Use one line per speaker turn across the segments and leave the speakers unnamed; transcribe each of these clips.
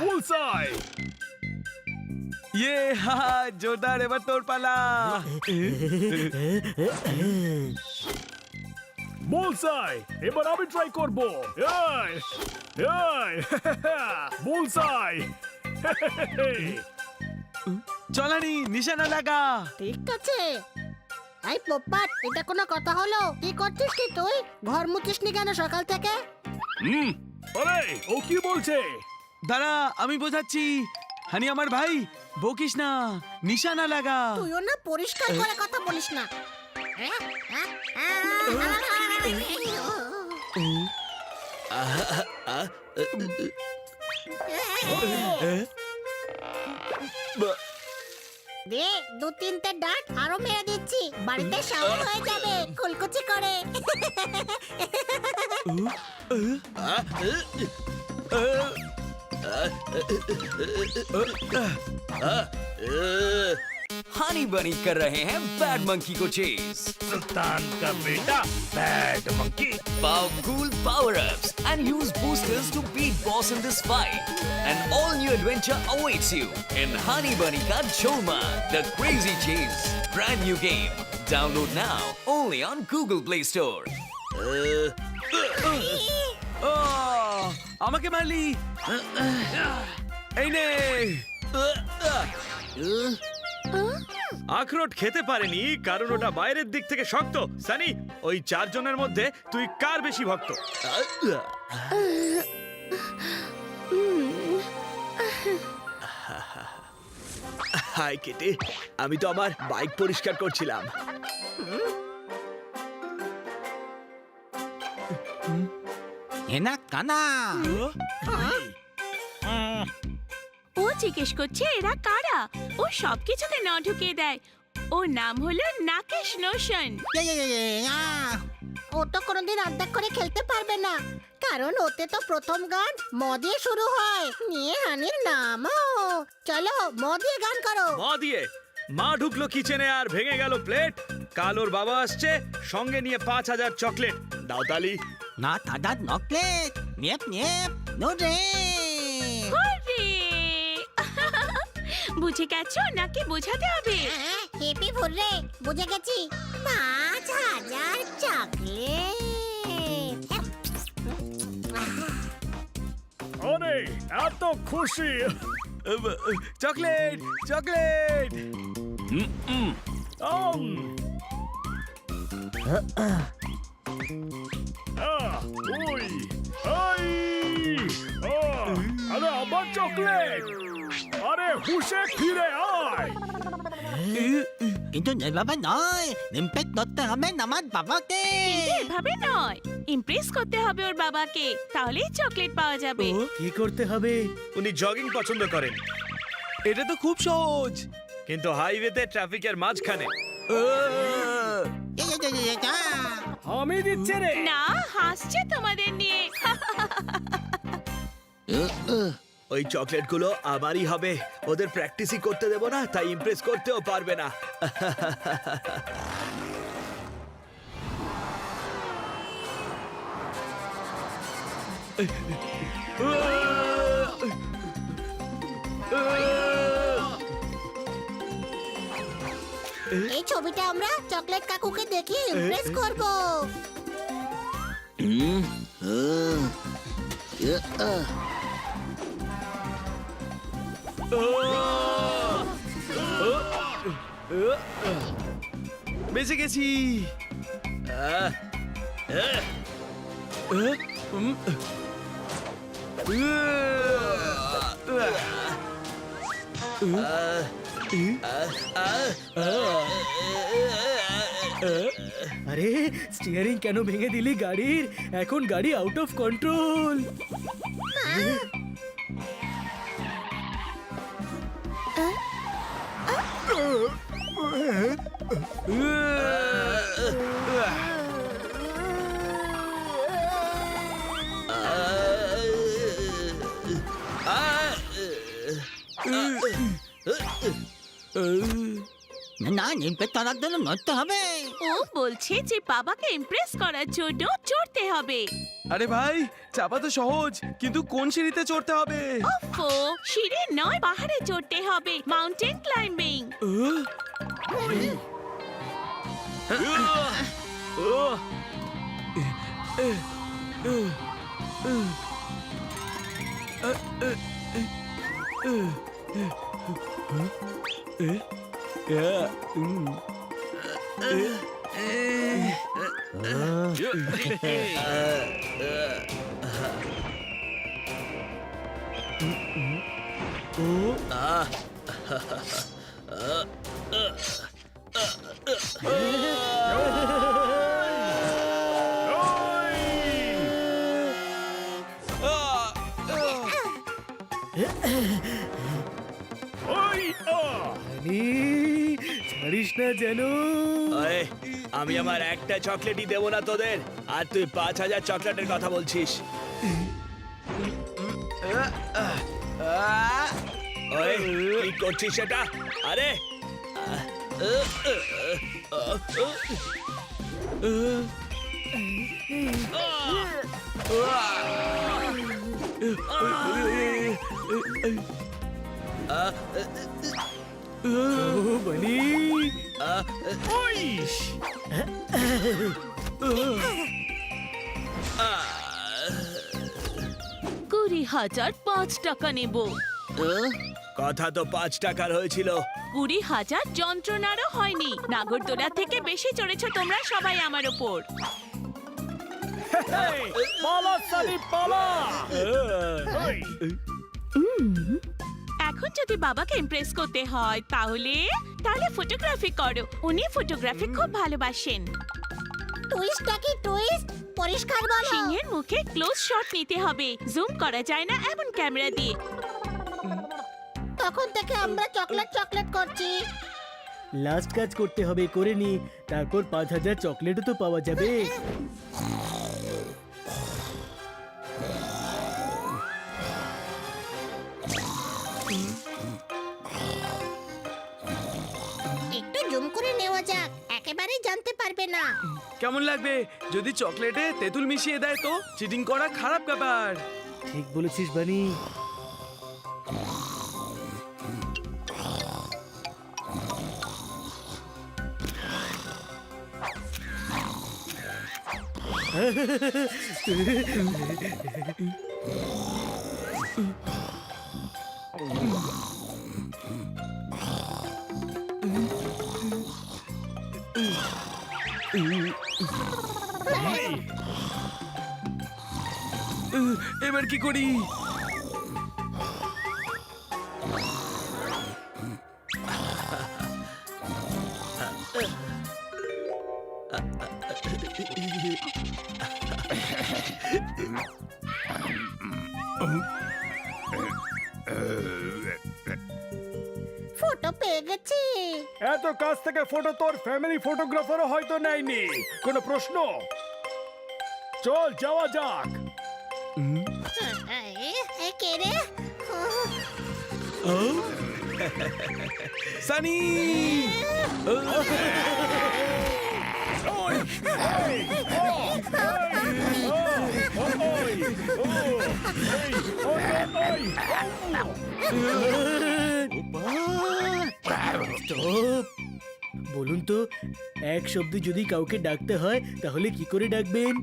বুলসাই।
জোরদার, এবার তোর পালা।
বুলসাই, এবার আমি ট্রাই করব। বুলসাই।
চলানি, নিশানা লাগা।
ঠিক আছে। এই পোপ্পাট, এটা কোনো কথা হলো? কি করছিস কি তুই? ঘর মুছিসনি কেন সকাল থেকে?
আরে ও কি বলছে?
দাঁড়া, আমি বোঝাচ্ছি। হানি আমার ভাই, বকিস না, নিশানা লাগা।
তুইও না পরিষ্কার করে কথা বলিস না। দে 2-3টে ডাট আরো মেরে দিচ্ছি, বাড়িতে শাওয়ার হয়ে যাবে কুলকুচি করে।
हनी बनी कर रहे हैं बैड मंकी को चेज।
सुल्तान का बेटा bad monkey.
Powerful power-ups and use boosters to beat boss in this fight. An all-new adventure awaits you in Honey Bunny Ka Choma, the Crazy Chase. Brand new game. Download now only on Google Play Store.
আমাকে মারলি। এই নে।
আখরোট খেতে পারেনি কারণ ওটা বাইরের দিক থেকে শক্ত। সানি, ওই 4 জনের মধ্যে তুই কার বেশি ভক্ত?
হাই কেটে, আমি তো আমার বাইক পরিষ্কার করছিলাম।
হেনা কানা
ও জিজ্ঞেস করছে এরা কারা। ও সবকিছুতে ন ঢুকিয়ে দেয়। ওর নাম হলো নাকেশ নোশন।
ও তো কোনোদিন অর্ধেক করে খেলতে পারবে না, কারণ ওতে তো প্রথম গান ম দিয়ে শুরু হয়। নিয়ে হানির নামও। চলো ম দিয়ে গান করো।
মা দিয়ে মা ঢুকলো কিচেনে আর ভেঙে গেল প্লেট। কাল ওর বাবা আসছে, সঙ্গে নিয়ে 5000 চকলেট। দাও তালি।
না দাদা নকলেট নেপ নেপ নো রে।
হরে! বুঝে গেছো নাকি বোঝাতে হবে?
হেপি ভুররে, বুঝে গেছি। 5000 চকলেট।
আরে এত খুশি।
Chocolate, chocolate.
ওই আই আরে আবার চকলেট। আরে হুশে ফিরে আয়।
কিন্তু এ বাবা নয়, ইমপ্যাক্ট করতে হবে আমার বাবাকে।
কিন্তু এভাবে নয়, ইমপ্রেস করতে হবে ওর বাবাকে, তাহলেই চকলেট পাওয়া যাবে।
কি করতে হবে? উনি জগিং পছন্দ করেন,
এটা তো খুব সহজ।
কিন্তু হাইওয়েতে ট্রাফিকের মাঝখানে।
আমি দিচ্ছে রে।
না, হাসছে তোমাদের নিয়ে।
ওই চকলেটগুলো আমারই হবে। ওদের প্র্যাকটিসই করতে দেব না, তাই ইমপ্রেস করতেও পারবে না।
এই ছবিটা আমরা চকলেট কাকুকে দেখিয়ে ইমপ্রেস করব।
বেঁচে গেছি।
আরে স্টিয়ারিং কেন ভেঙে দিলি গাড়ির? এখন গাড়ি আউট অফ কন্ট্রোল।
না ইমপ্যাক্ট করার জন্য নড়তে হবে।
ও
ও বলছে যে বাবাকে ইমপ্রেস করার জন্য চড়তে হবে।
আরে ভাই চাপা তো সহজ, কিন্তু কোন সিঁড়িতে চড়তে হবে?
ওফো, সিঁড়ি নয়, পাহাড়ে চড়তে হবে, মাউন্টেন ক্লাইম্বিং।
ওই
হানি ছাড়িস না যেন।
ওই, আমি আমার একটা চকলেটই দেবো না তোদের, আর তুই 5,000 চকলেটের কথা বলছিস। ওই, কি করছিস সেটা? আরে
ও বানি,
ওই
20,000 5 টাকা নেব।
কথা তো 5 টাকার হয়েছিল।
20,000 যন্ত্রণারও হয়নি। নাগরদোলা থেকে বেশি চড়েছো তোমরা সবাই আমার ওপর।
পালা সানি পালা। ওই
এখন যদি বাবাকে ইমপ্রেস করতে হয় তাহলে ফটোগ্রাফি করো। উনি ফটোগ্রাফি খুব ভালোবাসেন।
টুইস্টটা কি টুইস্ট? পরিষ্কার বলো।
সিংহের মুখে ক্লোজ শট নিতে হবে, জুম করা যায় না এমন ক্যামেরা দিয়ে।
তখন থেকে আমরা চকলেট চকলেট করছি।
লাস্ট কাজ করতে হবে, করে নি, তারপর 5,000 চকলেটও তো পাওয়া যাবে।
একটু জুম করে নেওয়া যাক, একেবারেই জানতে পারবে না।
কেমন লাগবে যদি চকলেটে তেঁতুল মিশিয়ে দেয়? তো চিটিং করা খারাপ ব্যাপার।
ঠিক বলেছিস বানি।
এবার কি করি?
ফটো পেয়ে গেছি।
এত কাছ থেকে ফটো তোর ফ্যামিলি ফটোগ্রাফারও হয়তো নেয়নি। কোনো প্রশ্ন? চল যাওয়া যাক।
এ কে রে?
সানি!
ওই, এই, ও, এই, ও, ওই, ও, এই, ও, ওই,
স্টপ! বলুন তো, এক শব্দে যদি কাউকে ডাকতে হয় তাহলে কি করে ডাকবেন?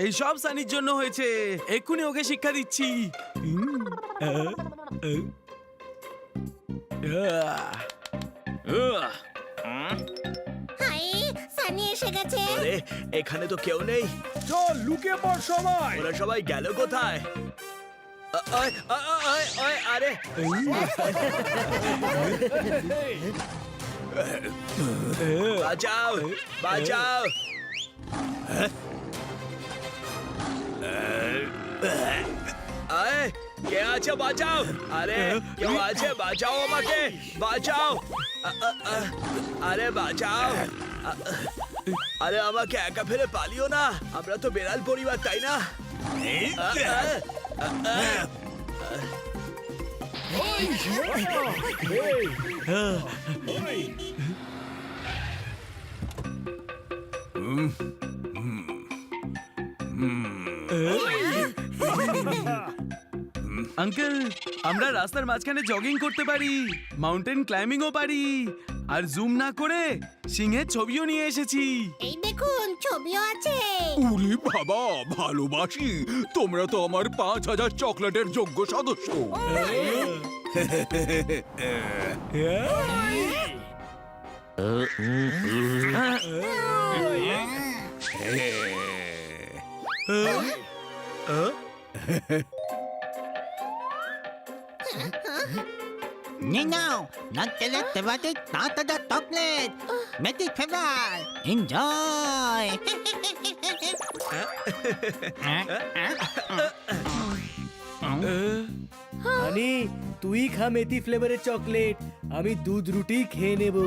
এই সব সানির জন্য হয়েছে। এক্ষুনি ওকে শিক্ষা দিচ্ছি।
হাই, সানি এসে গেছে।
আরে এখানে তো কেউ নেই।
চল লুকিয়ে পড় সবাই।
ওরা সবাই গেল কোথায়? ওই, ওই, ওই, আরে বাঁচাও, বাঁচাও। আয়, কে আছে বাঁচাও, আরে কেউ আছে বাঁচাও আমাকে, বাঁচাও, আরে বাঁচাও, আরে আমাকে একা ফেলে পালিও না, আমরা তো বেড়াল পরিবার তাই না?
আঙ্কেল আমরা রাস্তার মাঝখানে জগিং করতে পারি, মাউন্টেন ক্লাইম্বিংও পারি, আর জুম না করে সিংহের ছবিও নিয়ে এসেছি।
এই দেখুন ছবিও আছে।
উরি বাবা, ভালোবাসি। তোমরা তো আমার 5,000 চকলেটের যোগ্য সদস্য।
Nino, nagkalat tabatit natada toplet. Metik febral. Enjoy.
হানি তুই খা মেথি ফ্লেভারের চকলেট, আমি দুধ রুটি খেয়ে নেব।